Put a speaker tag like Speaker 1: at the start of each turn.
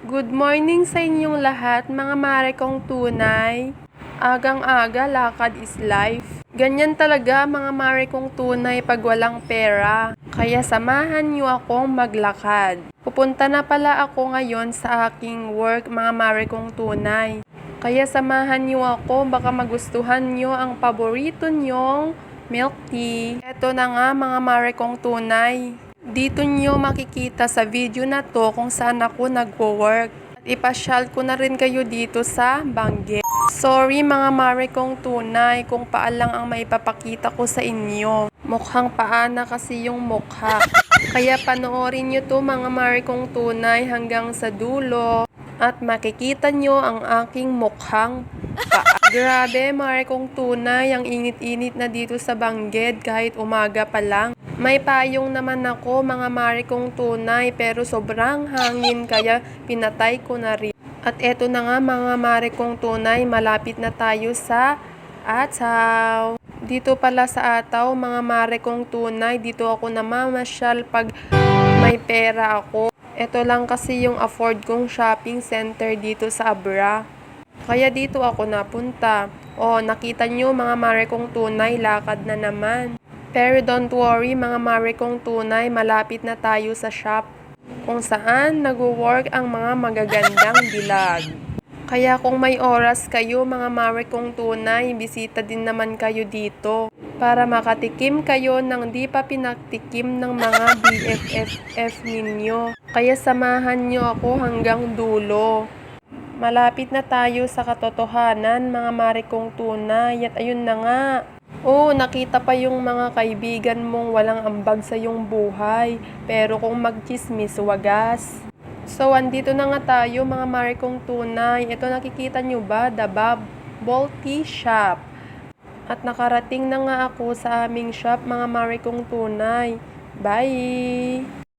Speaker 1: Good morning sa inyong lahat, mga mare kong tunay. Agang-aga, lakad is life. Ganyan talaga mga mare kong tunay pag walang pera. Kaya samahan niyo akong maglakad. Pupunta na pala ako ngayon sa aking work, mga mare kong tunay. Kaya samahan niyo ako, baka magustuhan niyo ang paborito niyong milk tea. Eto na nga mga mare kong tunay. Dito nyo makikita sa video na to kung saan ako nagwo-work. At ipasyal ko na rin kayo dito sa Benguet. Sorry mga mare kong tunay kung paa lang ang maipapakita ko sa inyo. Mukhang paa na kasi yung mukha. Kaya panoorin nyo to mga mare kong tunay hanggang sa dulo. At makikita nyo ang aking mukhang paa. Grabe mare kong tunay, ang init-init na dito sa Benguet kahit umaga pa lang. May payong naman ako mga mare kong tunay pero sobrang hangin kaya pinatay ko na rin. At eto na nga mga mare kong tunay, malapit na tayo sa Ataw. Dito pala sa Ataw mga mare kong tunay, dito ako namamasyal pag may pera ako. Eto lang kasi yung afford kong shopping center dito sa Abra. Kaya dito ako napunta. O nakita nyo mga mare kong tunay, lakad na naman. Pero don't worry mga mare kong tunay, malapit na tayo sa shop kung saan nagwo-work ang mga magagandang dilag. Kaya kung may oras kayo mga mare kong tunay, bisita din naman kayo dito para makatikim kayo ng di pa pinatikim ng mga BFF ninyo. Kaya samahan nyo ako hanggang dulo. Malapit na tayo sa katotohanan mga mare kong tunay at ayun na nga. Oh, nakita pa yung mga kaibigan mong walang ambag sa iyong buhay. Pero kung magchismis, wagas. So, andito na nga tayo mga mare kong tunay. Ito nakikita nyo ba? The Bubble Tea Shop. At nakarating na nga ako sa aming shop mga mare kong tunay. Bye!